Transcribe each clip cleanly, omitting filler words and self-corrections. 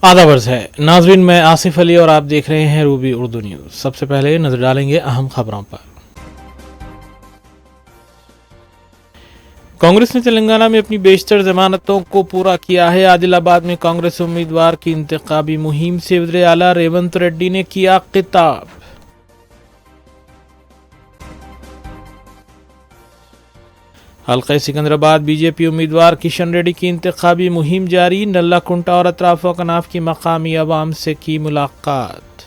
आदाब अर्ज़ है नाज़रीन, मैं आसिफ अली और आप देख रहे हैं रूबी उर्दू न्यूज़। सबसे पहले नजर डालेंगे अहम खबरों पर। कांग्रेस ने तेलंगाना में अपनी बेशतर जमानतों को पूरा किया है। आदिलाबाद में कांग्रेस उम्मीदवार की इंतखाबी मुहिम से वज़ीर आला रेवंत रेड्डी ने किया खिताब। हल्का सिकंदराबाद बीजेपी उम्मीदवार किशन रेड्डी की इंतखाबी मुहिम जारी। नल्ला कुंटा और अतराफ कनाफ की मकामी अवाम से की मुलाकात।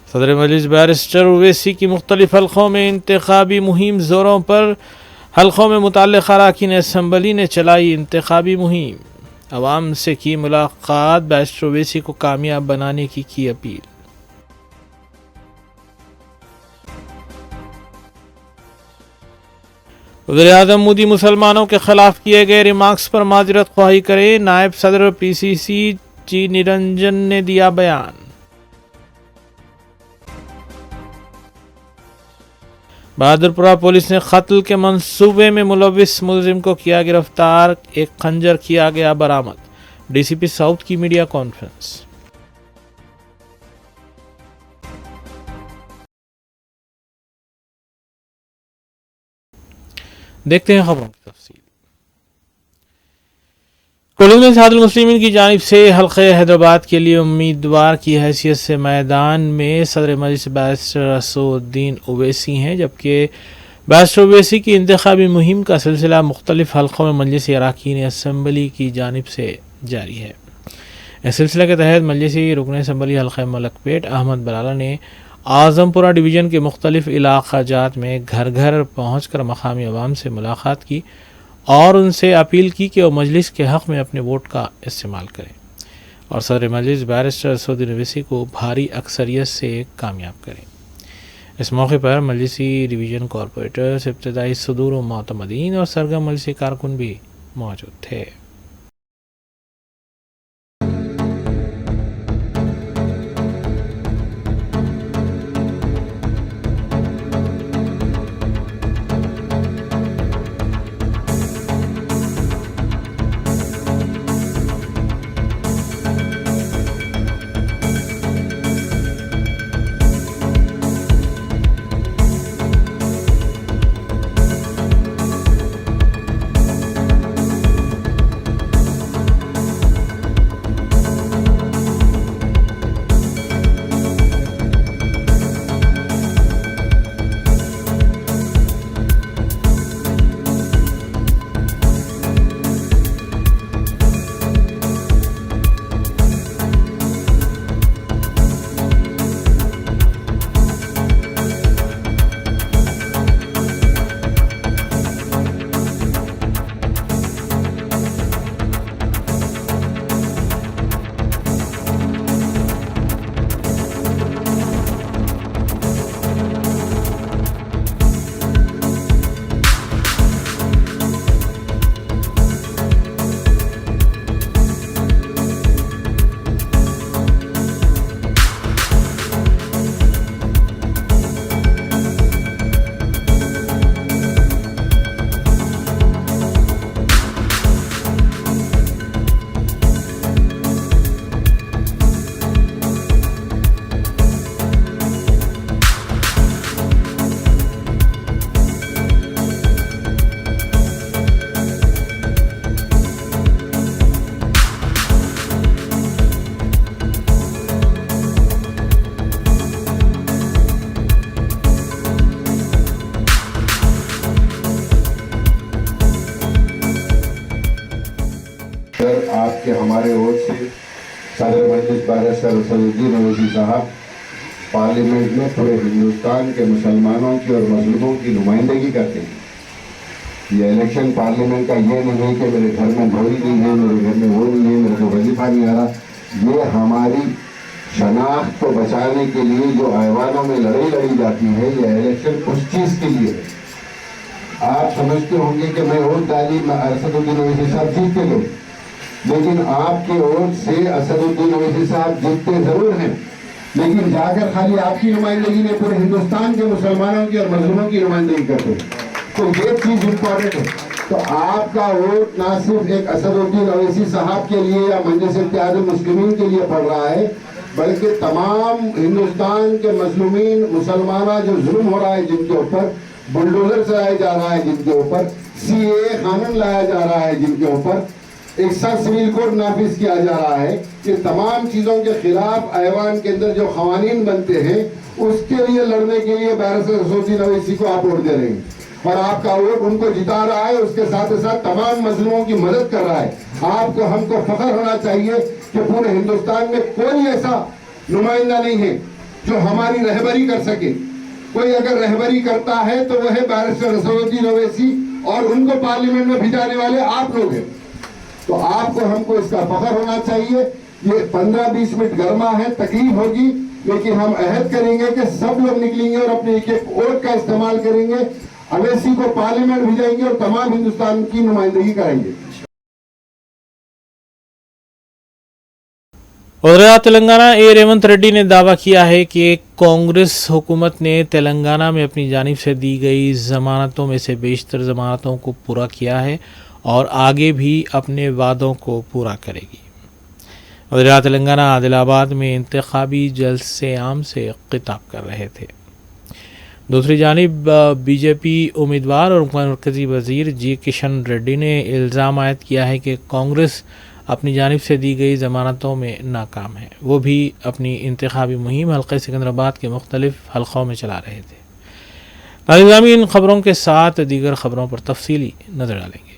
सदर मजलिस बैरिस्टर ओवैसी की मुख्तलिफ हल्कों में इंतखाबी मुहिम जोरों पर। हल्कों में मुतल्लिक़ अरकान असम्बली ने चलाई इंतखाबी मुहिम। अवाम से की मुलाकात। बैरिस्टर ओवैसी को कामयाब बनाने की अपील। वज़ीर-ए-आज़म मोदी मुसलमानों के खिलाफ किए गए रिमार्क्स पर माजरत ख्वाही करें। नायब सदर पीसीसी जी निरंजन ने दिया बयान। बहादुरपुरा पुलिस ने कत्ल के मंसूबे में मुलविस मुलजिम को किया गिरफ्तार। एक खंजर किया गया बरामद। डीसीपी साउथ की मीडिया कॉन्फ्रेंस। देखते हैं खबरों की तफसील। कोलून इत्तेहादुल मुस्लिमीन की जानिब से हल्के हैदराबाद के लिए उम्मीदवार की हैसियत से मैदान में सदर मजलिस बैरिस्टर असदुद्दीन ओवैसी हैं, जबकि बैरिस्टर ओवैसी की इंतखाबी मुहिम का सिलसिला मुख्तलिफ हल्कों में मजलिस अरकान असम्बली की जानिब से जारी है। इस सिलसिले के तहत मजलिसी रुकन असम्बली हल्का मलकपेट अहमद बलाला ने आज़मपुरा डिवीज़न के मुख्तलिफ इलाक़ाजात में घर घर पहुँच कर मकामी अवाम से मुलाकात की और उनसे अपील की कि वह मजलिस के हक़ में अपने वोट का इस्तेमाल करें और सदर मजलिस बैरिस्टर असदुद्दीन ओवैसी को भारी अक्सरियत से कामयाब करें। इस मौके पर मजलिसी डिवीज़न कॉरपोरेटर्स, इब्तदाई सदूर व मोतमदीन और सरगर्म मजलिसी कारकुन भी मौजूद थे। आपके हमारे ओर से सदर मजलिस बैरिस्टर असदुद्दीन ओवैसी साहब पार्लियामेंट में पूरे हिंदुस्तान के मुसलमानों की और मजलूमों की नुमाइंदगी करते हैं। ये इलेक्शन पार्लियामेंट का ये नहीं है कि मेरे घर में लोरी नहीं है, मेरे घर में वो नहीं है, मेरे को वजीफा नहीं आ रहा। ये हमारी शनाख्त को बचाने के लिए जो ऐवानों में लड़ाई लड़ी जाती है, ये इलेक्शन उस चीज़ के लिए है। आप समझते होंगे कि मैं वोट डाली, मैं असदुद्दीन ओवैसी साहब जीतते लोग, लेकिन आपके वोट से असदुद्दीन ओवैसी साहब जीतते जरूर हैं, लेकिन जाकर खाली आपकी नुमाइंदगी ने पूरे हिंदुस्तान के मुसलमानों की और मजलूमों की नुमाइंदगी करते हैं। तो ये चीज़ इम्पॉर्टेंट है। तो आपका वोट ना सिर्फ एक असदुद्दीन अवैसी साहब के लिए या मजलिस इत्तेहाद मुस्लिमीन के लिए पड़ रहा है, बल्कि तमाम हिंदुस्तान के मजलूमीन मुसलमाना जो जुल्म हो रहा है, जिनके ऊपर बुलडोजर चलाया जा रहा है, जिनके ऊपर CAA कानून लाया जा रहा है, जिनके ऊपर एक सख्त सिविल कोड नाफिज किया जा रहा है, ये तमाम चीज़ों के खिलाफ ऐवान के अंदर जो क़वानीन बनते हैं उसके लिए लड़ने के लिए बैरिस्टर असदुद्दीन अवैसी को आप वोट दे रहे हैं और आपका वोट उनको जिता रहा है। उसके साथ साथ तमाम मजलूमों की मदद कर रहा है। आपको हमको फख्र होना चाहिए कि पूरे हिंदुस्तान में कोई ऐसा नुमाइंदा नहीं है जो हमारी रहबरी कर सके। कोई अगर रहबरी करता है तो वह है बैरिस्टर असदुद्दीन अवैसी और उनको पार्लियामेंट में भिजाने वाले आप लोग हैं। तो आपको हमको इसका फख्र होना चाहिए। ये 15-20 मिनट गर्मा है, तकलीफ होगी, लेकिन हम अहद करेंगे कि सब लोग निकलेंगे और अपने एक एक वोट का इस्तेमाल करेंगे, अवैसी को पार्लियामेंट भेजेंगे और तमाम हिंदुस्तान की नुमाइंदगी करेंगे। उधर तेलंगाना रेवंत रेड्डी ने दावा किया है कि कांग्रेस हुकूमत ने तेलंगाना में अपनी जानिब से दी गई जमानतों में से बेशतर जमानतों को पूरा किया है और आगे भी अपने वादों को पूरा करेगी। उधर तेलंगाना आदिलाबाद में इंतखाबी जलसे आम से खिताब कर रहे थे। दूसरी जानिब बीजेपी उम्मीदवार और मरकज़ी वज़ीर जी किशन रेड्डी ने इल्ज़ाम आयद किया है कि कांग्रेस अपनी जानिब से दी गई ज़मानतों में नाकाम है। वो भी अपनी इंतखाबी मुहिम हल्के सिकंदराबाद के मुख्तलिफ हल्क़ों में चला रहे थे। नाज़रीन, इन खबरों के साथ दीगर खबरों पर तफसीली नज़र डालेंगे।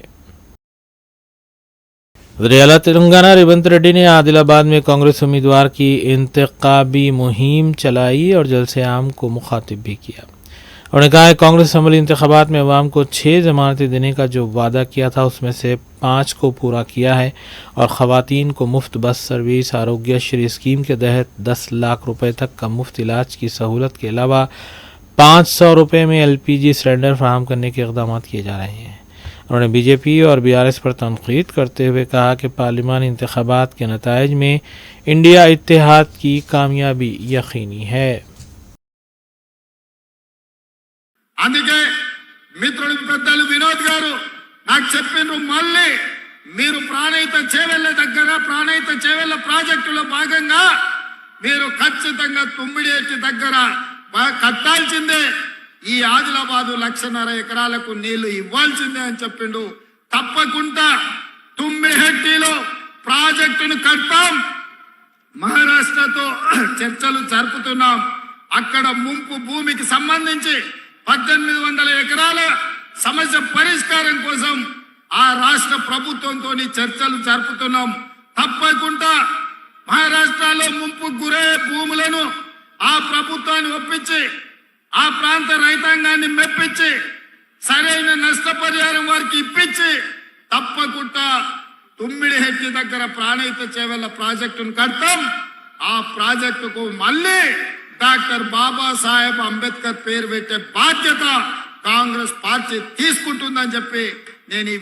वज़ीर तेलंगाना रेवंत रेड्डी ने आदिलाबाद में कांग्रेस उम्मीदवार की इंतखाबी मुहिम चलाई और जलसे आम को मुखातिब भी किया। उन्होंने कहा है कांग्रेस असम्बली इंतखाबात में अवाम को 6 जमानतें देने का जो वादा किया था उसमें से 5 को पूरा किया है और ख़वातीन को मुफ्त बस सर्विस, आरोग्यश्री स्कीम के तहत 10 लाख रुपए तक का मुफ्त इलाज की सहूलत के अलावा 500 रुपये में LPG सिलेंडर फराहम करने के इक़दाम किए जा रहे हैं। उन्होंने बीजेपी और BRS पर तनकीद करते हुए कहा कि पार्लिमानी इंतखाबात के नताइज में इंडिया इत्तेहाद की कामयाबी यकीनी है। అందుకే మిత్రులు పెద్దలు వినోద్ గారు నాకు చెప్పిండ్రు, మళ్ళీ మీరు ప్రాణహిత చేవెళ్ళ ప్రాజెక్టులో భాగంగా మీరు ఖచ్చితంగా తుమ్మిడియేటి దగ్గర కట్టాల్సిందే, ఈ ఆదిలాబాదు 1.5 ఎకరాలకు నీళ్లు ఇవ్వాల్సిందే అని చెప్పిండు. తప్పకుండా తుమ్మిడిహెట్టిలో ప్రాజెక్టును కడతాం. మహారాష్ట్రతో చర్చలు జరుపుతున్నాం. అక్కడ ముంపు భూమికి సంబంధించి 1800 ఎకరాల సమస్య పరిష్కారం కోసం ఆ రాష్ట్ర ప్రభుత్వంతో చర్చలు జరుపుతున్నాం. తప్పకుండా మహారాష్ట్రలో ముంపు గురే భూములను ఆ ప్రభుత్వాన్ని ఒప్పించి ఆ ప్రాంత రైతాంగాన్ని మెప్పించి సరైన నష్టపరిహారం వారికి ఇప్పించి తప్పకుండా తుమ్మిడిహెట్టి దగ్గర ప్రాణహిత చేవెళ్ళ ప్రాజెక్టును కడతాం. ఆ ప్రాజెక్టుకు మళ్ళీ డాక్టర్ బాబాసాహెబ్ అంబేద్కర్ పేరు పెట్టే బాధ్యత కాంగ్రెస్ పార్టీ తీసుకుంటుందని చెప్పి నేను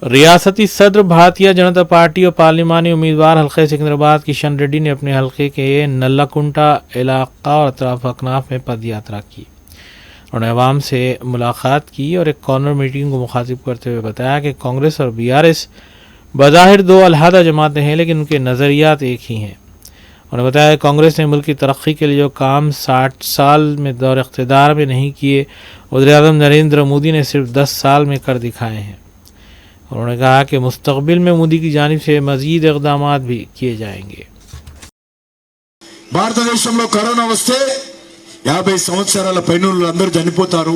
रियासती सदर भारतीय जनता पार्टी और पार्लिमानी उम्मीदवार हल्के सिकंदराबाद किशन रेड्डी ने अपने हल्के के नल्लाकुंटा इलाका और अतराफ अकनाफ में पद यात्रा की। उन्होंने अवाम से मुलाकात की और एक कॉर्नर मीटिंग को मुखातिब करते हुए बताया कि कांग्रेस और BRS बज़ाहिर 2 अलहदा जमातें हैं, लेकिन उनके नज़रियात एक ही हैं। उन्होंने बताया कांग्रेस ने मुल्क की तरक्की के लिए जो काम 60 साल में दौर इख्तिदार में नहीं किए, वज़ीर-ए-आज़म नरेंद्र मोदी ने सिर्फ 10 साल में कर दिखाए हैं। उन्होंने कहा कि मुस्तक़बिल में मोदी की जानिब से मज़ीद इक़दाम भी किए जाएंगे। భారతదేశంలో కరోనా వస్తే 50 సంవత్సరాల పైనోళ్ళు అందరూ చనిపోతారు,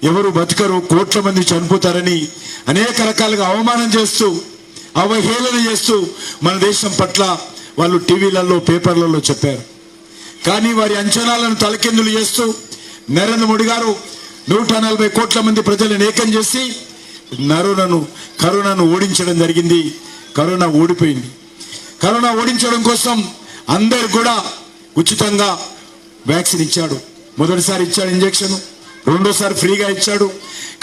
ఎవరు బతకరు, కోట్ల మంది చనిపోతారని అనేక రకాలుగా అవమానం చేస్తూ అవహేళన చేస్తూ మన దేశం పట్ల వాళ్ళు టీవీలలో పేపర్లలో చెప్పారు. కానీ వారి అంచనాలను తలకిందులు చేస్తూ నరేంద్ర మోడీ గారు 140 కోట్ల మంది ప్రజలను ఏకం చేసి కరోనాను ఓడించడం జరిగింది. కరోనా ఓడిపోయింది. కరోనా ఓడించడం కోసం అందరు కూడా ఉచితంగా వ్యాక్సిన్ ఇచ్చాడు. మొదటిసారి ఇచ్చాడు ఇంజెక్షన్, రెండోసారి ఫ్రీగా ఇచ్చాడు.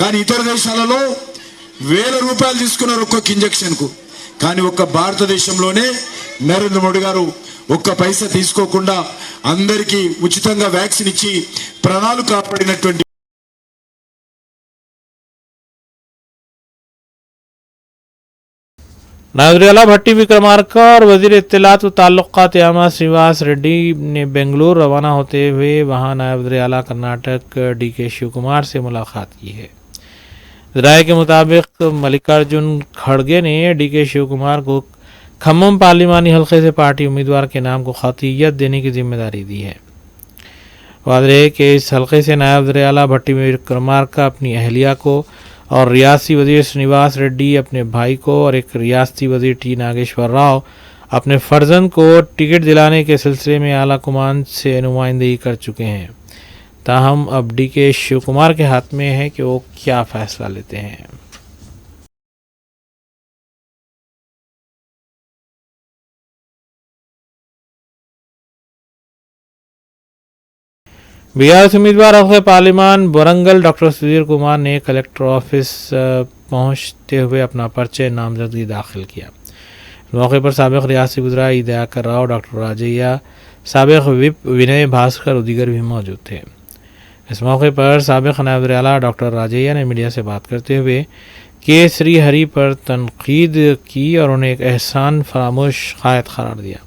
కానీ ఇతర దేశాలలో 1000 రూపాయలు తీసుకున్నారు ఒక్కొక్క ఇంజెక్షన్కు. కానీ ఒక్క భారతదేశంలోనే నరేంద్ర మోడీ గారు ఒక్క పైసా తీసుకోకుండా అందరికీ ఉచితంగా వ్యాక్సిన్ ఇచ్చి ప్రాణాలు కాపాడినటువంటి नायब भट्टी विक्रमार्का और वजीर इत्तलात व ताल्लुकात आमा श्रीनिवास रेड्डी ने बेंगलुरु रवाना होते हुए वहां नायब वज़ीर-ए-आला कर्नाटक DK शिव कुमार से मुलाकात की है। राय के मुताबिक मल्लिकार्जुन खड़गे ने DK शिव कुमार को खम्मम पार्लिमानी हल्के से पार्टी उम्मीदवार के नाम को खतीयत देने की जिम्मेदारी दी है। वादे के इस हल्के से नायब वज़ीर-ए-आला भट्टी विक्रमार्का अपनी अहलिया को और रियासती वजीर श्रीनिवास रेड्डी अपने भाई को और एक रियासती वजीर T नागेश्वर राव अपने फर्जंद को टिकट दिलाने के सिलसिले में आला कुमान से नुमाइंदगी कर चुके हैं। ताहम अब DK शिव कुमार के हाथ में है कि वो क्या फैसला लेते हैं। बीआरएस उम्मीदवार हल्के पार्लिमान वरंगल डॉक्टर सुधीर कुमार ने कलेक्टर ऑफिस पहुंचते हुए अपना पर्चे नामजदगी दाखिल किया। मौके पर साबिक रियासती वज़ीर ई दयाकर राव, डॉक्टर राजैया, साबिक विप विनय भास्कर और दीगर भी मौजूद थे। इस मौके पर साबिक नायब वज़ीर-ए-आला डॉक्टर राजैया ने मीडिया से बात करते हुए के श्रीहरि पर तनकीद की और उन्हें एक एहसान फरामोश कायद करार दिया।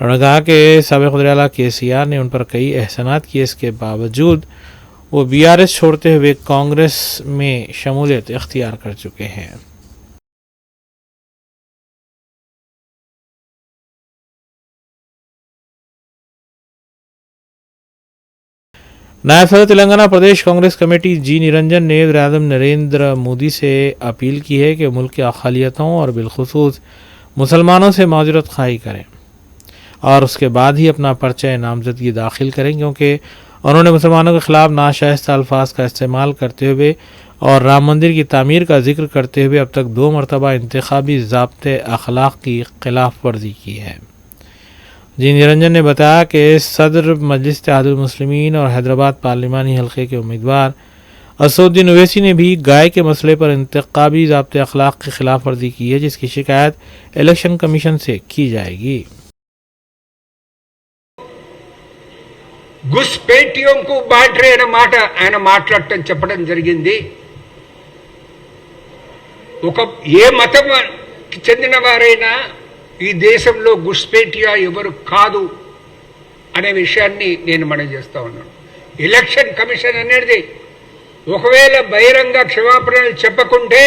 उन्होंने कहा कि साबिक वज़ीर-ए-आला KCR ने उन पर कई एहसानात किए, इसके बावजूद वो BRS छोड़ते हुए कांग्रेस में शमूलियत इख्तियार कर चुके हैं। नायब सदर तेलंगाना प्रदेश कांग्रेस कमेटी G निरंजन ने वज़ीर-ए-आज़म नरेंद्र मोदी से अपील की है कि मुल्क की अक़लियतों और बिलखुसूस मुसलमानों से माज़रत ख़ाही करें और उसके बाद ही अपना पर्चा नामजदगी दाखिल करें, क्योंकि उन्होंने मुसलमानों के खिलाफ नाशाइस्ता अल्फाज का इस्तेमाल करते हुए और राम मंदिर की तामीर का जिक्र करते हुए अब तक 2 मरतबा इंतखाबी ज़ाब्ते अखलाक की खिलाफ वर्जी की है। जी निरंजन ने बताया कि सदर मजलिस इत्तेहादुल मुस्लिमीन और हैदराबाद पार्लिमानी हल्के के उम्मीदवार असदुद्दीन ओवैसी ने भी गाय के मसले पर इंतखाबी ज़ाब्ते अखलाक की खिलाफ वर्जी की है, जिसकी शिकायत इलेक्शन कमीशन से की जाएगी। గుస్పేటియంకు బాండ్రే అనే మాట ఆయన మాట్లాడటం చెప్పడం జరిగింది. ఒక ఏ మతంకి చెందిన వారైనా ఈ దేశంలో గుస్పేటియా ఎవరు కాదు అనే విషయాన్ని నేను మనవి చేస్తా ఉన్నాను. ఎలక్షన్ కమిషన్ అనేది ఒకవేళ బహిరంగ క్షమాపణలు చెప్పకుంటే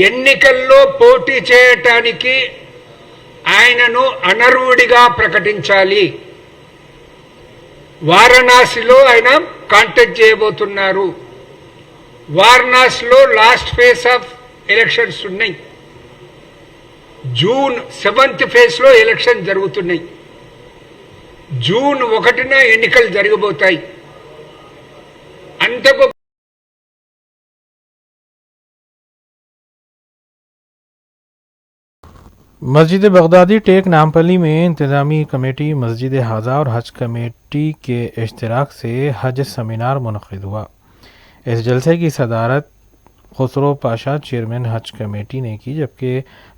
ఎన్నికల్లో పోటీ చేయటానికి ఆయనను అనర్హుడిగా ప్రకటించాలి. వారణాసిలో ఆయన కాంటెస్ట్ చేయబోతున్నారు. వారణాసిలో లాస్ట్ ఫేజ్ ఆఫ్ ఎలక్షన్స్ ఉన్నాయి. జూన్ 7th ఫేజ్లో ఎలక్షన్ జరుగుతున్నాయి. జూన్ 1న ఎన్నికలు జరగబోతాయి. అంతకు मस्जिद बगदादी टेक नामपल्ली में इंतज़ामी कमेटी, मस्जिद हाजा और हज कमेटी के इश्तिराक से हज सेमिनार मुनक़िद हुआ। इस जलसे की सदारत खुसरो पाशा चेयरमैन हज कमेटी ने की, जबकि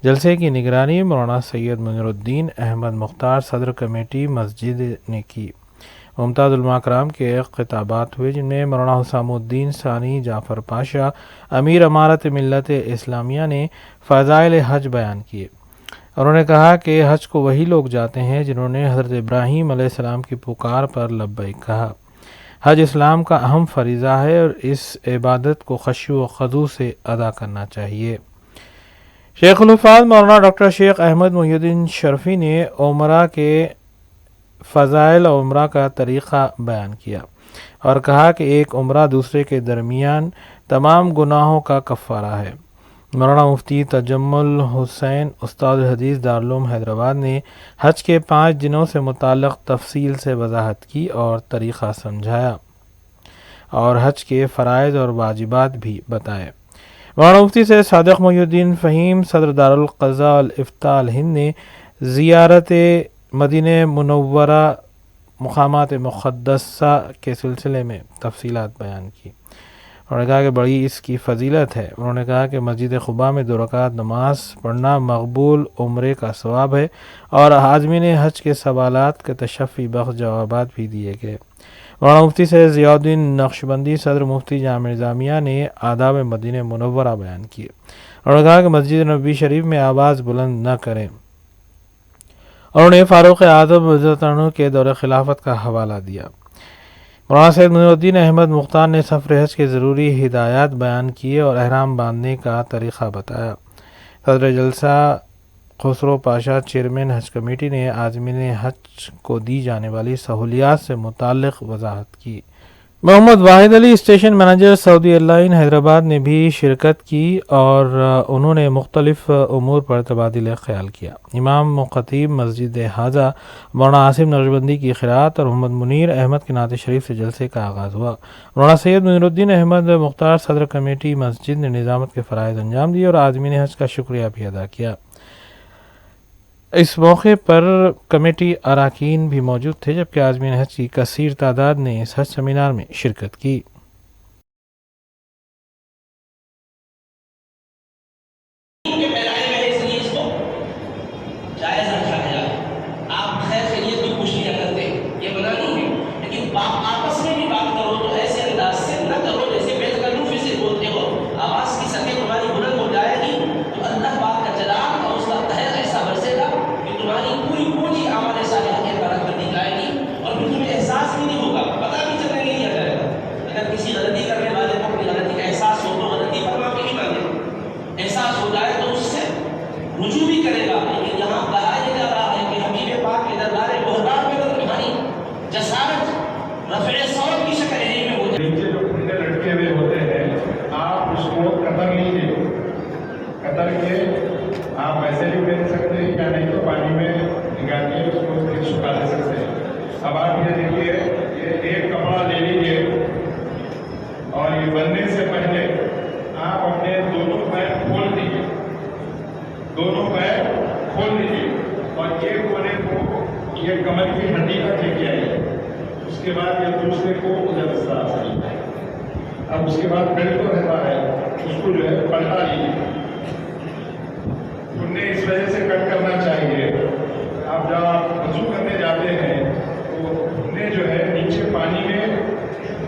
जलसे की निगरानी मौलाना सैयद मुनीरुद्दीन अहमद मुख्तार सदर कमेटी मस्जिद ने की। मुमताज़ उलमा कराम के खिताबात हुए, जिनमें मौलाना हुसामुद्दीन सानी जाफ़र पाशा अमीर अमारत मिल्लत इस्लामिया ने फ़ज़ाइल हज बयान किए। उन्होंने कहा कि हज को वही लोग जाते हैं जिन्होंने हज़रत इब्राहीम अलैहिस्सलाम की पुकार पर लब्बैक कहा। हज इस्लाम का अहम फरीज़ा है और इस इबादत को खशू व खदू से अदा करना चाहिए। शेखुल हुफ़ाज़ मौलाना डॉक्टर शेख अहमद मुहिउद्दीन शरफ़ी ने उमरा के फ़ज़ाइल उमरा का तरीक़ा बयान किया और कहा कि एक उमरा दूसरे के दरमियान तमाम गुनाहों का कफ़ारा है। मौलाना मुफ्ती तजम्मुल हुसैन उस्ताद हदीस दारुल उलूम हैदराबाद ने हज के 5 दिनों से मुताल्लिक़ तफसील से वजाहत की और तरीक़ा समझाया और हज के फ़राइज़ और वाजिबात भी बताए। मौलाना मुफ्ती से सादिक़ मुहिउद्दीन फ़हीम सदर दारुल क़ज़ा वल इफ्ता अल हिंद ने ज़ियारत मदीने मुनव्वरा मुक़ामात मुक़द्दसा के सिलसिले में तफसीलात बयान की। उन्होंने कहा कि बड़ी इसकी फजीलत है। उन्होंने कहा कि मस्जिद क़ुबा में 2 रकात नमाज पढ़ना मकबूल उम्रे का सवाब है और हाज़मीन हज के सवालात के तशफ़ी बख्श जवाबात भी दिए गए। मौलाना मुफ्ती सैयद ज़ियाउद्दीन नक्शबंदी सदर मुफ्ती जामिया निज़ामिया ने आदाब मदीना मुनव्वरा बयान किए। उन्होंने कहा कि मस्जिद नबी शरीफ में आवाज़ बुलंद न करें। उन्होंने फ़ारूक़ आज़म रज़ियल्लाहु अन्हु के दौर खिलाफत का हवाला दिया। मौलाना सैयद मुइनुद्दीन अहमद मुख्तार ने सफ़र हज के ज़रूरी हिदायत बयान किए और अहराम बांधने का तरीक़ा बताया। सदर जलसा खुसरो पाशा चेयरमैन हज कमेटी ने आज़मीन हज को दी जाने वाली सहूलियात से मुताल्लिक़ वजाहत की। Mohammed Wahid Ali station manager Saudi airline Hyderabad ने भी शिरकत की और उन्होंने मुख्तलिफ उमूर पर तबादिल ख्याल किया। इमाम मुख़त्तिब मस्जिद हाजा मौलाना आसिम नक्शबंदी की क़िराअत और मोहम्मद मुनीर अहमद के नात शरीफ से जलसे का आगाज़ हुआ। मौलाना सैयद मुइनुद्दीन अहमद मुख्तार सदर कमेटी मस्जिद ने निज़ामत के फ़राइज़ अंजाम दिए और आज़मीन हज का शुक्रिया भी अदा किया। इस मौके पर कमेटी अरकान भी मौजूद थे, जबकि आज़मीन हज की कसीर तादाद ने इस हज सेमिनार में शिरकत की। कतर के आप वैसे भी बेच सकते हैं या नहीं तो पानी में निकाल के उसको फिर सुखा दे सकते हैं। अब आप ये देखिए, ये एक कपड़ा ले लीजिए और ये बनने से पहले आप अपने दोनों पैर खोल दीजिए, दोनों पैर खोल दीजिए और एक कोने को ये कमर की हड्डी तक लेके आइए। उसके बाद ये दूसरे को उधर से अब उसके बाद बेल्ट तो रहता है, उसको जो है पलटा लीजिए। उन्हें इस वजह से कट करना चाहिए, आप जब आप वजू करने जाते हैं तो उन्हें जो है नीचे पानी में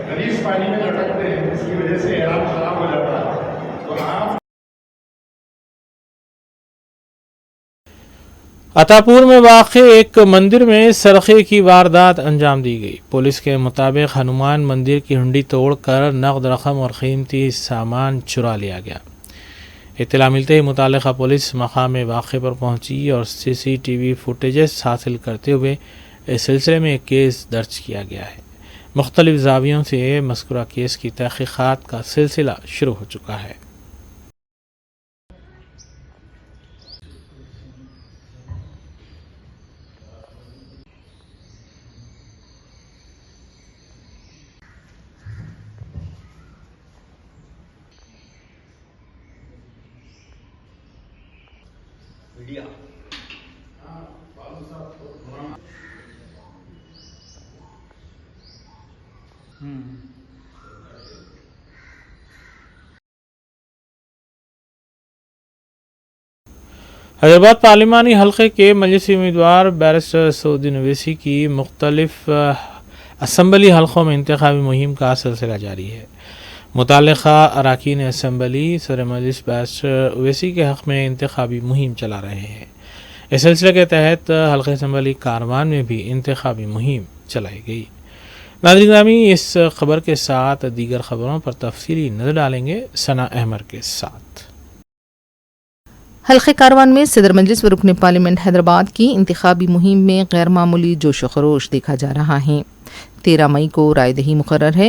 गलीज पानी में लटकते हैं, इसकी वजह से एहराम खराब हो जाता है। तो आप अतापुर में वाक़ एक मंदिर में सरक़े की वारदात अंजाम दी गई। पुलिस के मुताबिक हनुमान मंदिर की हुंडी तोड़कर नकद रकम और कीमती सामान चुरा लिया गया। इत्तला मिलते ही मुतालिका पुलिस मकाम वाक़े पर पहुंची और CCTV फुटेजेस हासिल करते हुए इस सिलसिले में एक केस दर्ज किया गया है। मुख्तलिफ ज़ावियों से मज़कूरा केस की तहक़ीक़ात का सिलसिला शुरू हो चुका है। हैदराबाद पार्लिमानी हल्के के मजलिसी उम्मीदवार बैरिस्टर असदुद्दीन ओवैसी की मुख्तलिफ असम्बली हल्कों में इंतखाबी मुहिम का सिलसिला जारी है। मुताल्लिक़ा अरकान असम्बली सदर मजलिस बैरिस्टर ओवैसी के हक़ में इंतखाबी मुहिम चला रहे हैं। इस सिलसिले के तहत हल्के असम्बली कारवान में भी इंतखाबी मुहिम चलाई गई। नाज़रीन ग्रामी, इस खबर के साथ दीगर खबरों पर तफसीली नज़र डालेंगे सना अहमद के साथ। हल्के कारवान में सदर मजलिस व रुकन पार्लियामेंट हैदराबाद की इंतखाबी मुहिम में गैर मामूली जोश व खरोश देखा जा रहा है। 13 मई को रायदही मुकर्रर है।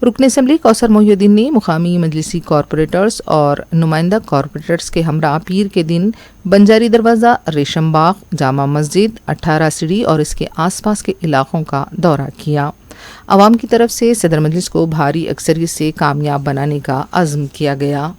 रुकन असम्बली कौसर मोहिउद्दीन ने मुकामी मजलिसी कॉरपोरेटर्स और नुमाइंदा कॉरपोरेटर्स के हमरा पीर के दिन बंजारी दरवाज़ा, रेशम बाग, जामा मस्जिद, 18 सीढ़ी और इसके आसपास के इलाकों का दौरा किया। आवाम की तरफ से सदर मजलिस को भारी अक्सरियत से कामयाब बनाने का अज़्म किया गया।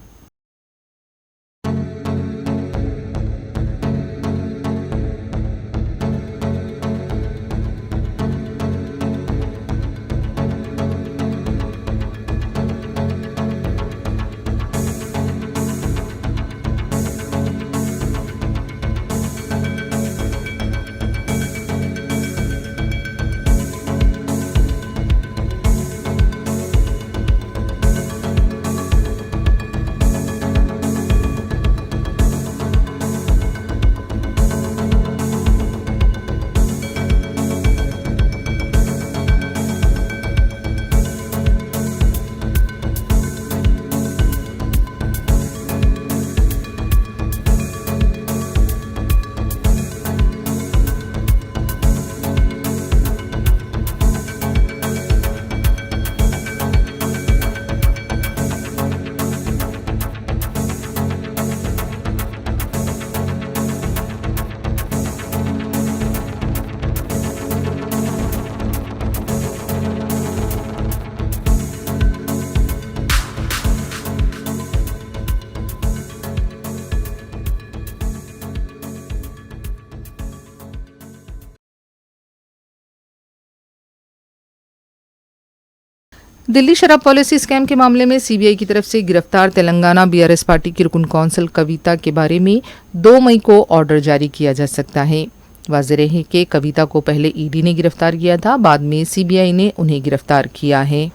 दिल्ली शराब पॉलिसी स्कैम के मामले में सीबीआई की तरफ से गिरफ्तार तेलंगाना बीआरएस पार्टी की रुकन कौंसल कविता के बारे में 2 मई को ऑर्डर जारी किया जा सकता है। वाज़ेह है कि कविता को पहले ईडी ने गिरफ्तार किया था, बाद में सीबीआई ने उन्हें गिरफ्तार किया है।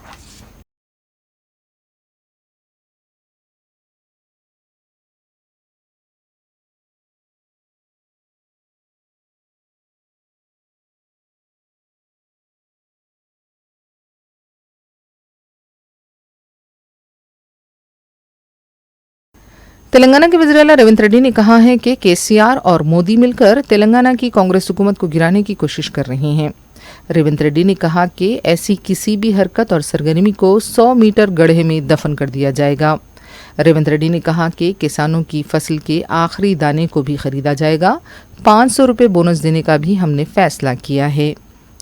तेलंगाना के वज़ीर आला रेवंत रेड्डी ने कहा है कि केसीआर और मोदी मिलकर तेलंगाना की कांग्रेस हुकूमत को गिराने की कोशिश कर रहे हैं। रेवंत रेड्डी ने कहा कि ऐसी किसी भी हरकत और सरगर्मी को 100 मीटर गड्ढे में दफन कर दिया जाएगा। रेवंत रेड्डी ने कहा कि किसानों की फसल के आखिरी दाने को भी खरीदा जाएगा। 500 रुपये बोनस देने का भी हमने फैसला किया है।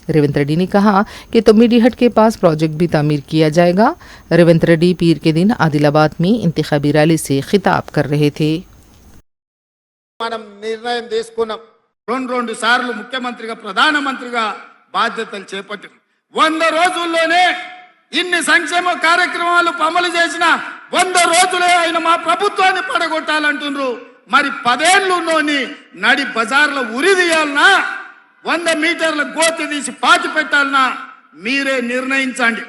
रेवंत रेड्डी ने कहा कि तोमिडीहट के पास प्रोजेक्ट भी तामीर किया जाएगा। रेवंत रेड्डी पीर के दिन आदिलाबाद में इंतखाबी रैली से खिताब कर रहे थे। మనం నిర్ణయం తీసుకున్నాం. రెండు సార్లు ముఖ్యమంత్రిగా ప్రధానమంత్రిగా బాధ్యతలు చేపట్టాం. 100 రోజుల్లోనే ఇన్ని సంక్షేమ కార్యక్రమాలు అమలు చేసిన 100 రోజులే ఆయన మా ప్రభుత్వాన్ని పడగొట్టాలంటున్నారు. మరి 10 ఏళ్లులోని నడి బజార్లో ఉరిదీయాలనా 100 మీటర్ల గోతి తీసి పాతి పెట్టాలనా మీరే నిర్ణయించండి.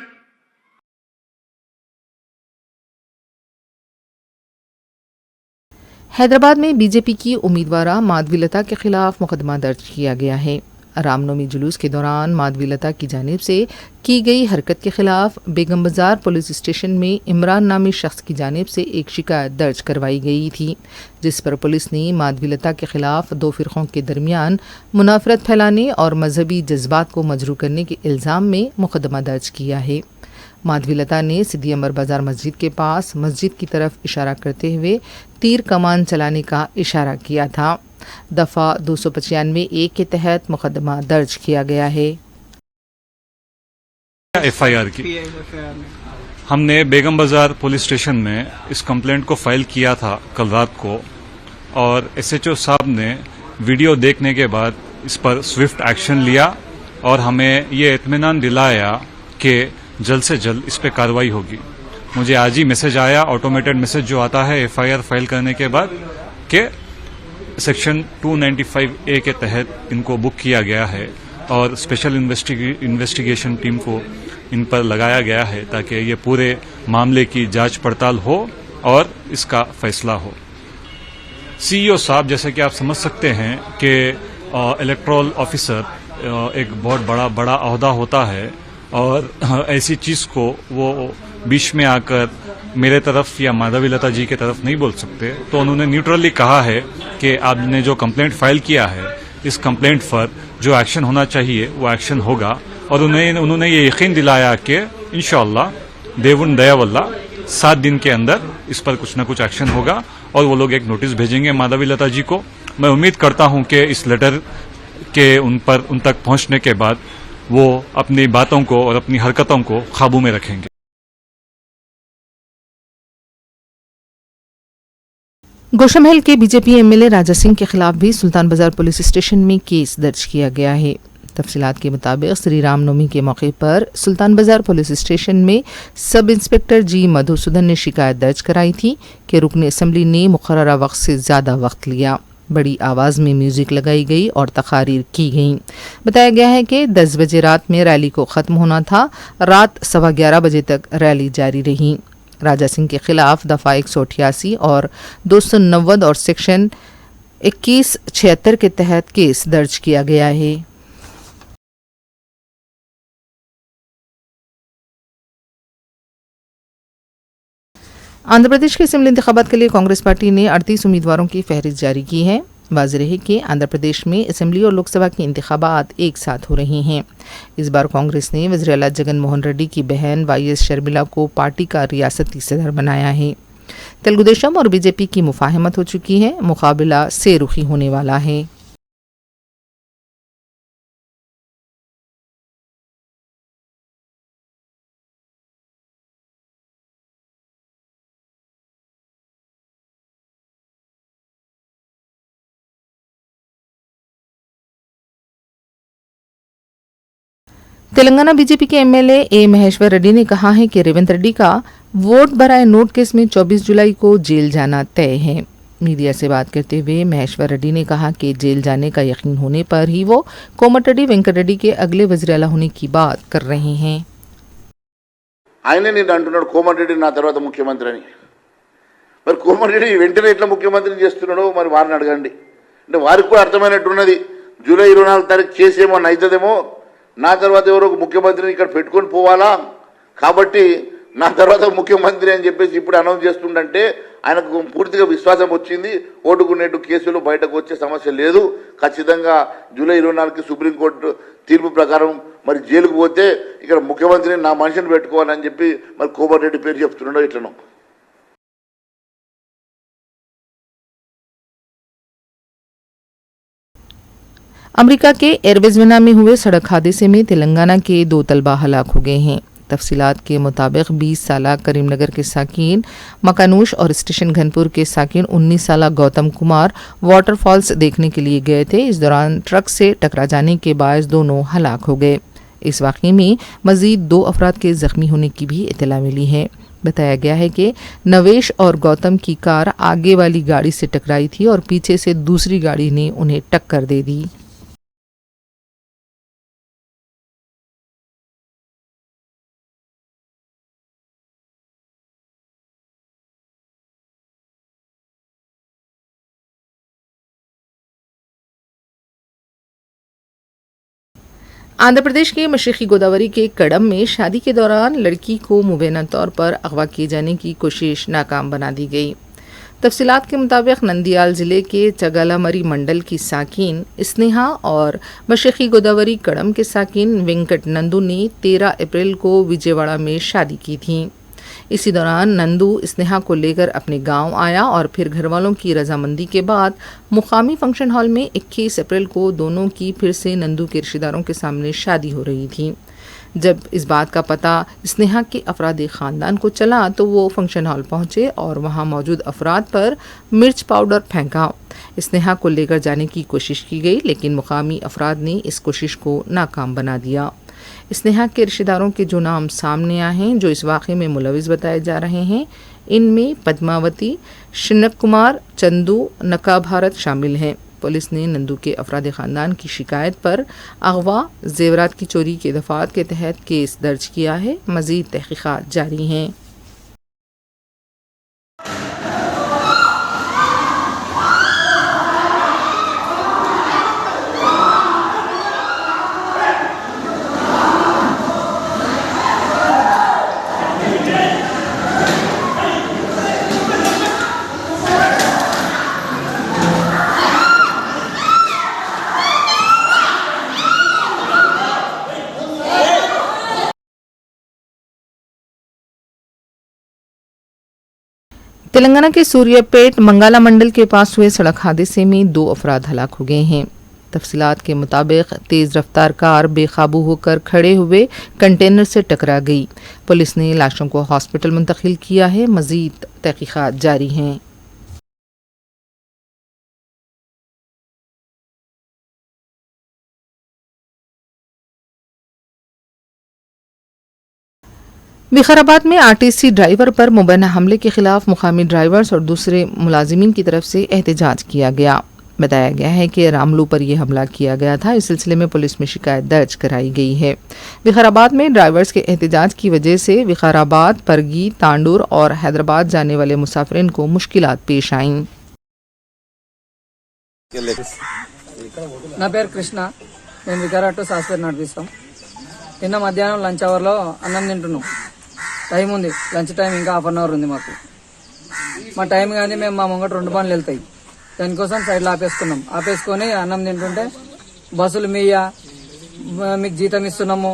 हैदराबाद में बीजेपी की उम्मीदवार माधवीलता के खिलाफ मुकदमा दर्ज किया गया है। रामनवमी जुलूस के दौरान माधवीलता की जानिब से की गई हरकत के खिलाफ बेगम बाजार पुलिस स्टेशन में इमरान नामी शख्स की जानिब से एक शिकायत दर्ज करवाई गई थी, जिस पर पुलिस ने माधवीलता के खिलाफ 2 फ़िरक़ों के दरमियान मुनाफरत फैलाने और मजहबी जज्बात को मजरू करने के इल्ज़ाम में मुकदमा दर्ज किया है। माधवीलता ने सिद्दी अमर बाजार मस्जिद के पास मस्जिद की तरफ इशारा करते हुए तीर कमान चलाने का इशारा किया था। दफ़ा 295(a) के तहत मुकदमा दर्ज किया गया है। एफआईआर की हमने बेगम बाजार पुलिस स्टेशन में इस कंप्लेंट को फाइल किया था कल रात को, और एसएचओ साहब ने वीडियो देखने के बाद इस पर स्विफ्ट एक्शन लिया और हमें ये इत्मीनान दिलाया कि जल्द से जल्द इस पर कार्रवाई होगी। मुझे आज ही मैसेज आया, ऑटोमेटेड मैसेज जो आता है एफआईआर फाइल करने के बाद, कि सेक्शन 295(a) के तहत इनको बुक किया गया है और स्पेशल इन्वेस्टिगेशन टीम को इन पर लगाया गया है ताकि ये पूरे मामले की जांच पड़ताल हो और इसका फैसला हो। सीईओ साहब, जैसे कि आप समझ सकते हैं कि इलेक्टोरल ऑफिसर एक बहुत बड़ा ओहदा होता है और ऐसी चीज को वो बीच में आकर मेरे तरफ या माधवीलता जी की तरफ नहीं बोल सकते। तो उन्होंने न्यूट्रली कहा है कि आपने जो कंप्लेंट फाइल किया है, इस कंप्लेंट पर जो एक्शन होना चाहिए वो एक्शन होगा, और उन्होंने ये यकीन दिलाया कि इंशाअल्लाह देवुन दयावल्ला 7 दिन के अंदर इस पर कुछ न कुछ एक्शन होगा और वो लोग एक नोटिस भेजेंगे माधवीलता जी को। मैं उम्मीद करता हूं कि इस लेटर के उन तक पहुंचने के बाद वो अपनी बातों को और अपनी हरकतों को काबू में रखेंगे। गोशमहल के बीजेपी एमएलए राजा सिंह के खिलाफ भी सुल्तान बाजार पुलिस स्टेशन में केस दर्ज किया गया है। तफसीलात के मुताबिक श्री रामनवमी के मौके पर सुल्तान बाजार पुलिस स्टेशन में सब इंस्पेक्टर जी मधुसूदन ने शिकायत दर्ज कराई थी कि रुकन असम्बली ने मुकर्ररा वक्त से ज़्यादा वक्त लिया। बड़ी आवाज़ में म्यूज़िक लगाई गई और तकारीर की गई। बताया गया है कि 10 बजे रात में रैली को ख़त्म होना था। रात 11:15 बजे तक रैली जारी रही। राजा सिंह के खिलाफ दफ़ा 188 और 290 और सेक्शन 2176 के तहत केस दर्ज किया गया है। आंध्र प्रदेश के असेंबली इंतखाबात के लिए कांग्रेस पार्टी ने 38 उम्मीदवारों की फहरिस्त जारी की है। वाज़ेह है कि आंध्र प्रदेश में असेंबली और लोकसभा के इंतखाबात एक साथ हो रहे हैं। इस बार कांग्रेस ने वज़ीर आला जगन मोहन रेड्डी की बहन वाईएस शर्मिला को पार्टी का रियासती सदर बनाया है। तेलुगु देशम और बीजेपी की मुफाहमत हो चुकी है। मुकाबला से रुखी होने वाला है। तेलंगाना बीजेपी के एमएलए ए महेश्वर रेड्डी ने कहा है कि रेवंत रेड्डी का वोट भराए नोट केस में 24 जुलाई को जेल जाना तय है। मीडिया से बात करते हुए महेश्वर रेड्डी ने कहा कि जेल जाने का यकीन होने पर ही वो कोमटिरेड्डी वेंकट रेड्डी के अगले वज़ीर आला होने की बात कर रहे हैं। ఆయనే నేను అంటున్నాడు కోమటిరెడ్డి నా తర్వాత ముఖ్యమంత్రి అని. మరి కోమటిరెడ్డి వెంటనే ఎట్లా ముఖ్యమంత్రిని చేస్తున్నాడో మరి వారిని అడగండి. అంటే వారికి కూడా అర్థమైనట్టున్నది జూలై 24 తారీఖు చేసేమో అవుతుందేమో, నా తర్వాత ఎవరో ముఖ్యమంత్రిని ఇక్కడ పెట్టుకొని పోవాలా, కాబట్టి నా తర్వాత ముఖ్యమంత్రి అని చెప్పేసి ఇప్పుడు అనౌన్స్ చేస్తుండంటే ఆయనకు పూర్తిగా విశ్వాసం వచ్చింది. ఓటుకునేట్టు కేసులు బయటకు వచ్చే సమస్య లేదు. ఖచ్చితంగా జూలై 24కి సుప్రీంకోర్టు తీర్పు ప్రకారం మరి జైలుకు పోతే ఇక్కడ ముఖ్యమంత్రిని నా మనిషిని పెట్టుకోవాలని చెప్పి మరి కోమటిరెడ్డి పేరు చెప్తున్నాడో ఇట్లనో. अमेरिका के एयरवेज़ में हुए सड़क हादसे में तेलंगाना के 2 तलबा हलाक हो गए हैं। तफसीलात के मुताबिक 20 साला करीमनगर के साकिन मकानूश और स्टेशन घनपुर के साकिन 19 साला गौतम कुमार वाटरफॉल्स देखने के लिए गए थे। इस दौरान ट्रक से टकरा जाने के बायस दोनों हलाक हो गए। इस वाक़े में मज़ीद 2 अफराद के ज़ख्मी होने की भी इत्तला मिली है। बताया गया है कि नवेश और गौतम की कार आगे वाली गाड़ी से टकराई थी और पीछे से दूसरी गाड़ी ने उन्हें टक्कर दे दी। आंध्र प्रदेश के मशरक़ी गोदावरी के कड़म में शादी के दौरान लड़की को मुबैना तौर पर अगवा किए जाने की कोशिश नाकाम बना दी गई। तफसीलात के मुताबिक नंदियाल ज़िले के चगालामरी मंडल की साकिन स्नेहा और मशरक़ी गोदावरी कड़म के साकिन वेंकट नंदू ने 13 अप्रैल को विजयवाड़ा में शादी की थी। इसी दौरान नंदू स्नेहा को लेकर अपने गांव आया और फिर घरवालों की रजामंदी के बाद मुकामी फंक्शन हॉल में 21 अप्रैल को दोनों की फिर से नंदू के रिश्तेदारों के सामने शादी हो रही थी। जब इस बात का पता स्नेहा के अफरादी ख़ानदान को चला तो वो फंक्शन हॉल पहुंचे और वहां मौजूद अफराद पर मिर्च पाउडर फेंका। स्नेहा को लेकर जाने की कोशिश की गई लेकिन मुकामी अफराद ने इस कोशिश को नाकाम बना दिया। स्नेहा के रिश्तेदारों के जो नाम सामने आए हैं जो इस वाक़े में मुलविस बताए जा रहे हैं, इनमें पद्मावती, शिनक कुमार, चंदू, नका भारत शामिल हैं। पुलिस ने नंदू के अफराद ख़ानदान की शिकायत पर अगवा जेवरात की चोरी के दफ़ात के तहत केस दर्ज किया है। मज़ीद तहक़ीक़ात जारी हैं। तेलंगाना के सूर्यापेट मंगाला मंडल के पास हुए सड़क हादसे में 2 अफराद हलाक हो गए हैं। तफसीलात के मुताबिक तेज़ रफ्तार कार बेकाबू होकर खड़े हुए कंटेनर से टकरा गई। पुलिस ने लाशों को हॉस्पिटल मुंतकिल किया है। मज़ीद तहक़ीक़ात जारी हैं। विकाराबाद में आरटीसी ड्राइवर पर मुबैना हमले के खिलाफ मुकामी ड्राइवर्स और दूसरे मुलाजिमीन की तरफ से एहतजाज किया गया। बताया गया है कि रामलू पर यह हमला किया गया था। इस सिलसिले में पुलिस में शिकायत दर्ज कराई गई है। विकाराबाद में ड्राइवर्स के एहतजाज की वजह से विकाराबाद, परगी, तांडूर और हैदराबाद जाने वाले मुसाफिरीन को मुश्किलात पेश आईं। నా పేరు కృష్ణ, నేను వికారాబాద్ టు సాస్పేట్ నడిపిస్తాం. నిన్న మధ్యాహ్నం లంచ్ అవర్లో అన్నం తింటున్నాం. టైం ఉంది, లంచ్ టైం ఇంకా హాఫ్ అన్ అవర్ ఉంది మాకు. మా టైం కానీ మేము మా ముంగట 2 బండ్లు వెళ్తాయి, దానికోసం సైడ్లో ఆపేసుకున్నాం. ఆపేసుకొని అన్నం తింటుంటే బస్సులు మీకు జీతం ఇస్తున్నాము,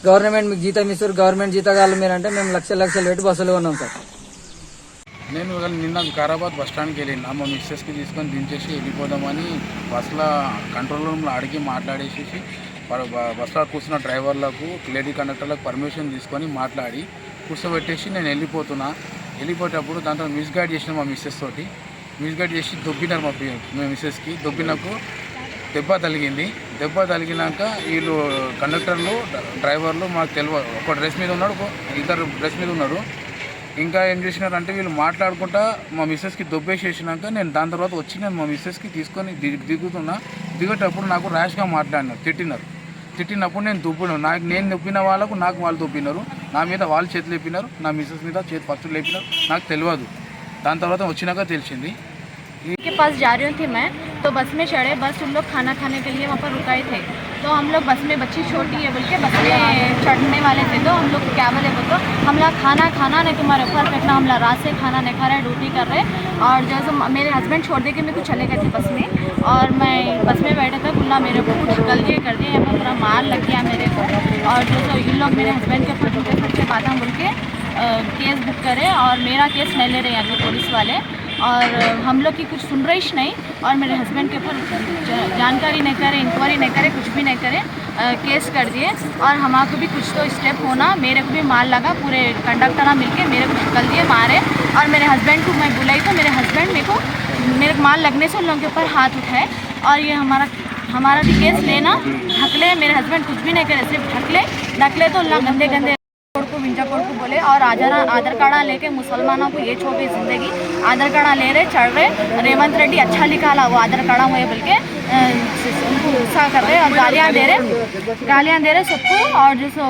గవర్నమెంట్ మీకు జీతం ఇస్తారు, గవర్నమెంట్ జీతగాళ్ళు మీరంటే మేము లక్షలు పెట్టి బస్సులు కొన్నాం సార్. నేను నిన్న వికారాబాద్ బస్ స్టాండ్కి వెళ్ళిన మా మిస్సెస్కి తీసుకొని దించేసి వెళ్ళిపోదామని బస్సులో కంట్రోల్ రూమ్లో అడిగి మాట్లాడేసేసి బస్సులో కూర్చున్న డ్రైవర్లకు, లేడీ కండక్టర్లకు పర్మిషన్ తీసుకొని మాట్లాడి కూర్చోబెట్టేసి నేను వెళ్ళిపోయేటప్పుడు దాంట్లో మిస్గైడ్ చేసిన మా మిస్సెస్ తోటి మిస్గైడ్ చేసి దొబ్బినారు మా మిస్సెస్కి. దొబ్బినకు దెబ్బ తగిలింది. దెబ్బ తగిలినాక వీళ్ళు కండక్టర్లు డ్రైవర్లు మాకు తెలియదు. ఒక డ్రెస్ మీద ఉన్నాడు, ఇద్దరు డ్రెస్ మీద ఉన్నారు. ఇంకా ఏం చేసినారంటే వీళ్ళు మాట్లాడుకుంటా మా మిస్సెస్కి దొబ్బేసేసినాక నేను దాని తర్వాత వచ్చి నేను మా మిస్సెస్కి తీసుకొని దిగేటప్పుడు నాకు ర్యాష్గా మాట్లాడినారు, తిట్టినప్పుడు నేను నేను దొబ్బిన వాళ్ళకు నాకు వాళ్ళు దొబ్బినారు. నా మీద వాళ్ళు చేతులు లేపినారు, నా మిస్సెస్ మీద పచ్చులు లేపినారు. నాకు తెలియదు. దాని తర్వాత వచ్చినాక తెలిసింది. के पास जा रही थी मैं, तो बस में चढ़े. बस उन लोग खाना खाने के लिए वहाँ पर रुकाए थे. तो हम लोग बस में बच्ची छोटी है बोल के बस में चढ़ने वाले थे. तो हम लोग क्या बोले बोल तो हमला खाना नहीं तुम्हारे ऊपर फेंकना, हमला रात से खाना नहीं खा रहे, ड्यूटी कर रहे. और जैसे मेरे हस्बैंड छोड़ दे के मेरे को चले गए थे बस में, और मैं बस में बैठा था. खुला मेरे को कुछ कर दिए यहाँ पर पूरा मार लग गया मेरे को. और जो इन लोग मेरे हस्बैंड के ऊपर झूठे सच्चे बातें बोल के केस बुक करे, और मेरा केस नहीं ले रहे यहाँ के पुलिस वाले. और हम लोग की कुछ सुन रही नहीं, और मेरे हस्बैंड के ऊपर जानकारी नहीं करे, इंक्वायरी नहीं करे, कुछ भी नहीं करे, केस कर दिए. और हमारे को भी कुछ तो स्टेप होना, मेरे को भी मार लगा. पूरे कंडक्टर मिलके मेरे को निकल दिए, मारे. और मेरे हस्बैंड को मैं बुलाई तो मेरे हस्बैंड मेरे को मार लगने से उन लोगों के ऊपर हाथ उठाए. और ये हमारा भी केस लेना ढकले. मेरे हस्बैंड कुछ भी नहीं करे, सिर्फ ढकले तो गंदे गंदे को विंजा कोड को बोले. और आधार कार्ड लेके मुसलमानों को ये छोटी जिंदगी आधार कार्ड ले रहे, चढ़ रहे. रेवंत रेड्डी अच्छा निकाला वो आधार कार्ड हुए बोल के उनको गुस्सा कर रहे और गालियाँ दे रहे सबको. और जो सो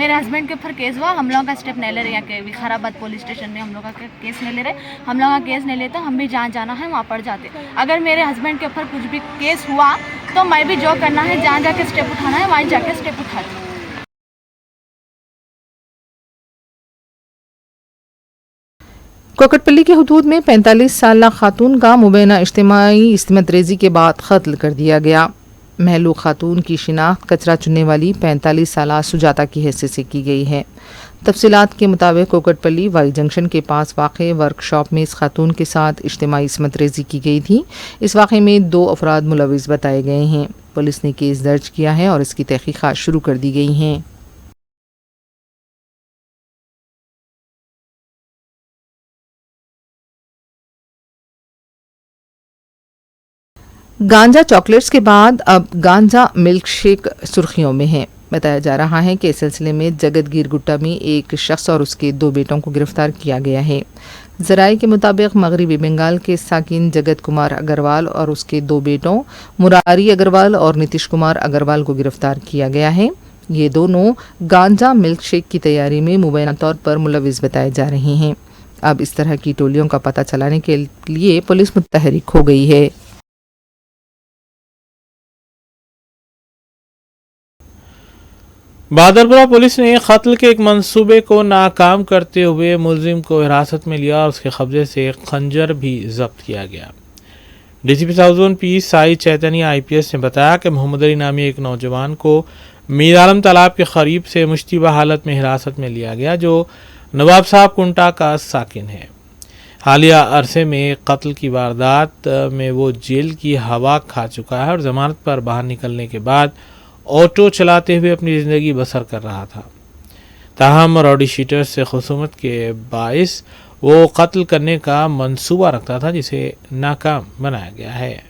मेरे हस्बैंड के ऊपर केस हुआ. हम लोगों का स्टेप नहीं ले रहे, यहाँ के विखाराबाद पुलिस स्टेशन में हम लोग का केस नहीं ले रहे. हम लोग का केस नहीं लेते, हम भी जहाँ जाना है वहाँ पड़ जाते. अगर मेरे हस्बैंड के ऊपर कुछ भी केस हुआ तो मैं भी जो करना है, जहाँ जाके स्टेप उठाना है वहीं जाके स्टेप उठाती. कोकटपल्ली के हुदूद में 45 साल खातून का मुबैना इज्तिमाई इस्मत रेजी के बाद कत्ल कर दिया गया. महलू खातून की शिनाख्त कचरा चुनने वाली 45 साल सुजाता की हैसियत से की गई है. तफसीलात के मुताबिक कोकटपल्ली वाई जंक्शन के पास वाक़ वर्कशॉप में इस खातून के साथ इज्तिमाई इस्मत रेजी की गई थी. इस वाक़े में 2 अफराद मुलविस बताए गए हैं. पुलिस ने केस दर्ज किया है और इसकी तहकीक़ात शुरू कर दी गई हैं. गांजा चॉकलेट्स के बाद अब गांजा मिल्क शेक सुर्खियों में है. बताया जा रहा है कि इस सिलसिले में जगतगीर गुट्टा में एक शख्स और उसके 2 बेटों को गिरफ्तार किया गया है. ज़राए के मुताबिक मगरबी बंगाल के साकिन जगत कुमार अग्रवाल और उसके 2 बेटों मुरारी अग्रवाल और नीतीश कुमार अग्रवाल को गिरफ्तार किया गया है. ये दोनों गांजा मिल्क शेक की तैयारी में मुबैना तौर पर मुलविस बताए जा रहे हैं. अब इस तरह की टोलियों का पता चलाने के लिए पुलिस मुतहरिक हो गई है. बादलपुरा पुलिस ने कत्ल के एक मंसूबे को नाकाम करते हुए मुलजिम को हिरासत में लिया और उसके कब्जे से एक खंजर भी जब्त किया गया. DCP south zone P Sai Chaitanya IPS ने बताया कि मोहम्मद अली नामी एक नौजवान को मीर आलम तालाब के करीब से मुश्तिबा हालत में हिरासत में लिया गया, जो नवाब साहब कुंटा का साकिन है. हालिया अरसे में कत्ल की वारदात में वो जेल की हवा खा चुका है और जमानत पर बाहर निकलने के बाद ऑटो चलाते हुए अपनी ज़िंदगी बसर कर रहा था. ताहम रॉडी शीटर से खुसूमत के बाइस वो कत्ल करने का मंसूबा रखता था, जिसे नाकाम बनाया गया है.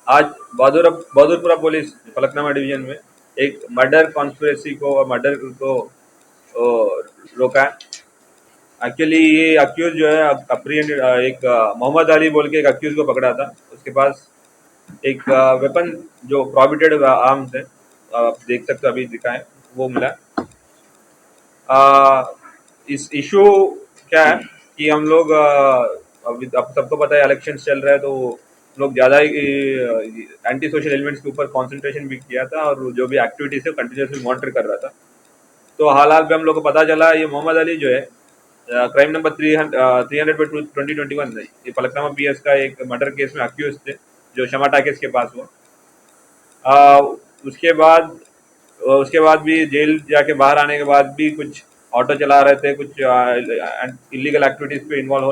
आज बहादुरपुरा पुलिस फलकनामा डिवीजन में एक मर्डर कॉन्स्पिरेसी को और मर्डर को रोका. एक्चुअली ये अक्यूज जो है एक मोहम्मद अली बोल के एक अक्यूज को पकड़ा था. उसके पास एक वेपन जो प्रोहिबिटेड आर्म्स है, आप देख सकते हो अभी दिखाएं, वो मिला. इस इशू क्या है कि हम लोग अभी अब सबको पता है इलेक्शन चल रहा है, तो लोग ज़्यादा ही एंटी सोशल एलिमेंट्स के ऊपर कंसंट्रेशन भी किया था और जो भी एक्टिविटीज़ है कंटिन्यूसली मॉनिटर कर रहा था. तो हाल पे हम लोग को पता चला ये मोहम्मद अली जो है क्राइम नंबर 300/2021 है, ये फलकनामा PS का एक मर्डर केस में अक्यूज थे जो शमा टाकिस के पास हुआ. उसके बाद भी जेल जाके बाहर आने के बाद भी कुछ ऑटो चला रहे थे, कुछ इलीगल एक्टिविटीज़ पे इन्वॉल्व हो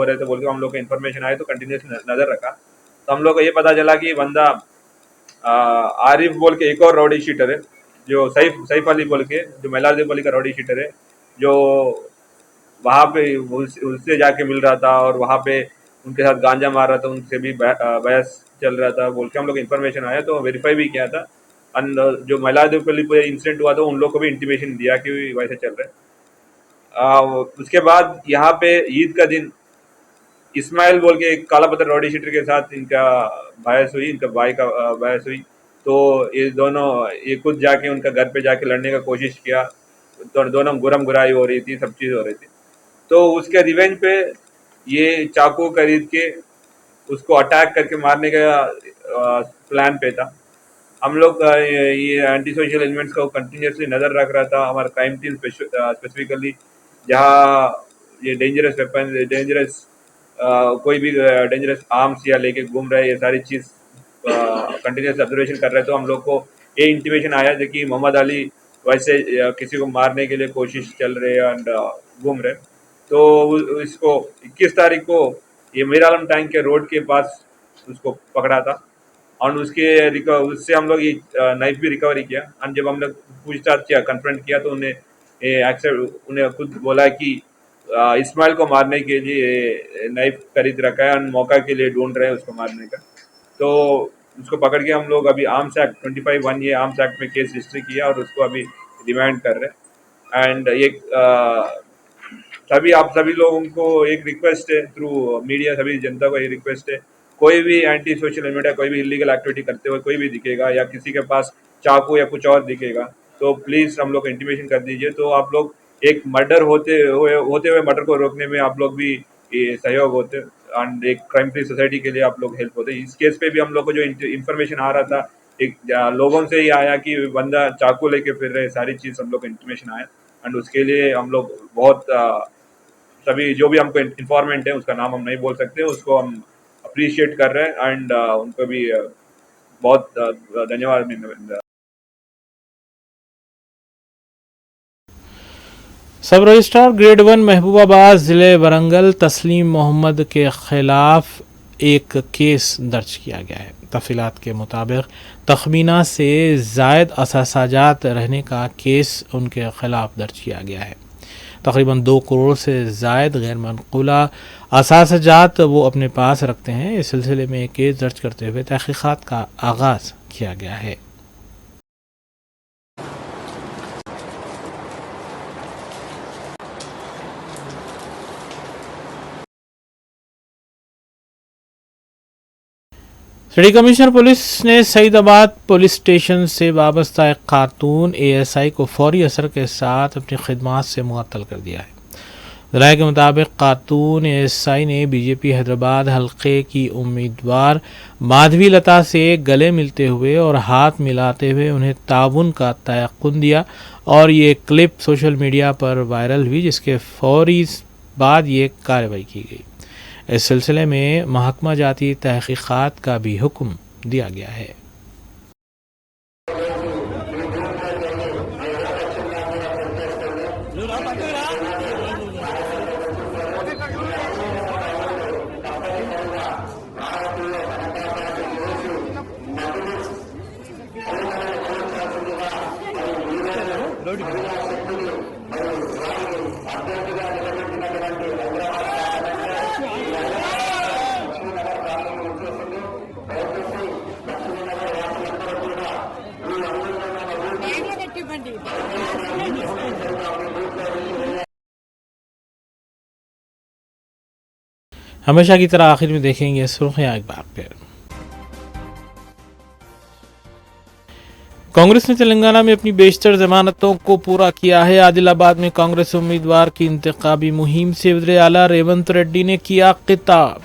रहे थे बोल के हम लोग को इन्फॉर्मेशन आए, तो कंटिन्यूस नज़र रखा. तो हम लोग को ये पता चला कि बंदा आरिफ बोल के एक और रॉडी शीटर है, जो सैफ अली बोल के जो मैलारदीप अली का रॉडी शीटर है, जो वहाँ पे उससे जाके मिल रहा था और वहाँ पे उनके साथ गांजा मार रहा था, उनसे भी बहस चल रहा था बोल के हम लोग इन्फॉर्मेशन आया तो वेरीफाई भी किया था। एंड जो महिलादेवपल्ली पे इंसिडेंट हुआ था उन लोग को भी इंटीमेशन दिया कि वैसे चल रहा है। उसके बाद यहाँ पे ईद का दिन इस्माइल बोल के एक काला पत्थर रॉडी शीटर के साथ इनका बहस हुई, इनका भाई का बहस हुई। तो ये खुद जाके उनका घर पे जाके लड़ने का कोशिश किया, तो दोनों गुरम गुराई हो रही थी, सब चीज़ हो रही थी। तो उसके रिवेंज पे ये चाकू खरीद के उसको अटैक करके मारने का प्लान पे था। हम लोग ये एंटी सोशल एलिमेंट्स को कंटिन्यूसली नज़र रख रहा था। हमारा क्राइम टीम स्पेसिफिकली जहाँ ये डेंजरस वेपन, डेंजरस कोई भी डेंजरस आर्म्स या लेके घूम रहा है, ये सारी चीज़ कंटिन्यूस ऑब्जर्वेशन कर रहे। तो हम लोग को ये इंटीमेशन आया था कि मोहम्मद अली वैसे किसी को मारने के लिए कोशिश चल रहे हैं एंड घूम रहे। तो इसको 21 तारीख को ये मीर आलम टैंक के रोड के पास उसको पकड़ा था और उससे हम लोग ये नाइफ भी रिकवरी किया। और जब हम लोग पूछताछ किया, कन्फ्रंट किया, तो उन्हें खुद बोला कि इस्माइल को मारने के लिए नाइफ खरीद रखा है और मौका के लिए ढूंढ रहे हैं उसको मारने का। तो उसको पकड़ के हम लोग अभी आर्म्स एक्ट 25(1) ये आर्म्स एक्ट में केस रजिस्टर किया और उसको अभी रिमांड कर रहे हैं। एंड ये आप सभी लोगों को एक रिक्वेस्ट है थ्रू मीडिया, सभी जनता को ये रिक्वेस्ट है, कोई भी एंटी सोशल मीडिया कोई भी इलीगल एक्टिविटी करते हुए कोई भी दिखेगा या किसी के पास चाकू या कुछ और दिखेगा तो प्लीज़ हम लोग को इंटीमेशन कर दीजिए। तो आप लोग एक मर्डर होते हुए मर्डर को रोकने में आप लोग भी ये सहयोग होते एंड एक क्राइम फ्री सोसाइटी के लिए आप लोग हेल्प होते। इस केस पे भी हम लोग को जो इन्फॉर्मेशन आ रहा था, एक लोगों से ही आया कि बंदा चाकू लेके फिर रहे, सारी चीज़ हम लोग को इंफॉर्मेशन आया एंड उसके लिए हम लोग बहुत सभी जो भी हमको इन्फॉर्मेंट है, उसका नाम हम नहीं बोल सकते, उसको हम अप्रिशिएट कर रहे हैं एंड उनको भी बहुत धन्यवाद। सब रजिस्ट्रार ग्रेड 1 महबूबाबाद ज़िले वरंगल तस्लीम मोहम्मद के खिलाफ एक केस दर्ज किया गया है। तफसीलात के मुताबिक तखमीना से ज़ायद असासाजात रहने का केस उनके खिलाफ दर्ज किया गया है। तकरीबन 2 करोड़ से ज़ायद गैर मनक़ूला असासाजात वो अपने पास रखते हैं। इस सिलसिले में एक केस दर्ज करते हुए तहक़ीक़ात का आगाज़ किया गया है। सिटी कमिश्नर पुलिस ने सईदाबाद पुलिस स्टेशन से वाबस्ता एक खातून ASI को फौरी असर के साथ अपनी खिदमात से मुअत्तल कर दिया है। ज़राए के मुताबिक खातून ASI ने BJP हैदराबाद हल्के की उम्मीदवार माधवी लता से गले मिलते हुए और हाथ मिलाते हुए उन्हें ताउन का तयक़ुन दिया और ये क्लिप सोशल मीडिया पर वायरल हुई, जिसके फौरी बाद ये कार्रवाई की गई। इस सिलसिले में महकमा जाती तहक़ीक़ात का भी हुक्म दिया गया है। हमेशा की तरह आखिर में देखेंगे सुर्खियां एक बार फिर। कांग्रेस ने तेलंगाना में अपनी बेशतर जमानतों को पूरा किया है। आदिलाबाद में कांग्रेस उम्मीदवार की इंतखाबी मुहिम से वज़ीर आला रेवंत रेड्डी ने किया खिताब।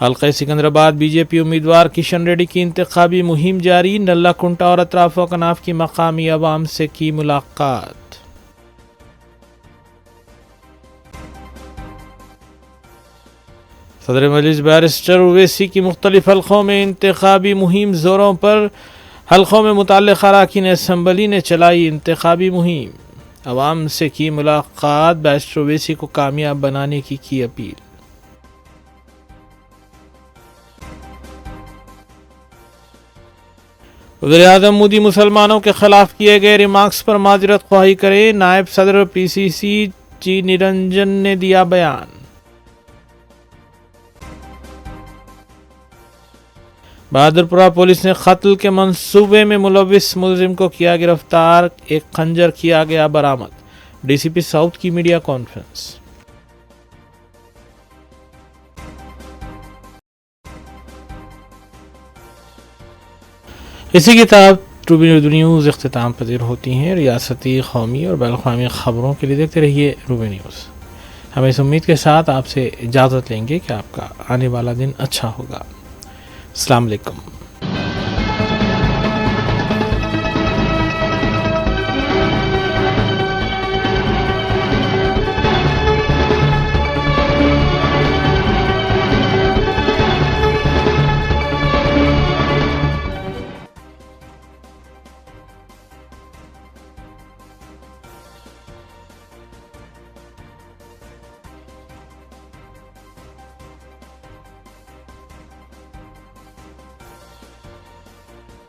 हल्का सिकंदराबाद बीजेपी उम्मीदवार किशन रेड्डी की इंतखाबी मुहिम जारी। नल्ला कुंटा और अतराफ कनाफ की मकामी अवाम से की मुलाकात। सदर मजलिस बैरिस्टर ओवैसी की मुख्तलिफ हल्कों में इंतखाबी मुहिम जोरों पर। हल्कों में मुतल्लिक़ अरकान असम्बली ने चलाई इंतखाबी मुहिम। अवाम से की मुलाकात। बैरिस्टर ओवैसी को कामयाब बनाने की अपील। वज़ीर-ए-आज़म मोदी मुसलमानों के खिलाफ किए गए रिमार्क्स पर माज़रत ख्वाही करें। नायब सदर PCC जी निरंजन ने दिया बयान। बहादुरपुरा पुलिस ने कत्ल के मंसूबे में मुलविस मुलजिम को किया गिरफ्तार, एक खंजर किया गया बरामद। डीसीपी साउथ की मीडिया कॉन्फ्रेंस। इसी के साथ रूबी न्यूज़ इख्तिताम पजीर होती हैं। रियासती, कौमी और बैनुल-अक़वामी ख़बरों के लिए देखते रहिए रूबी न्यूज़। हम इस उम्मीद के साथ आपसे इजाज़त लेंगे कि आपका आने वाला दिन अच्छा होगा। अस्सलाम वालेकुम।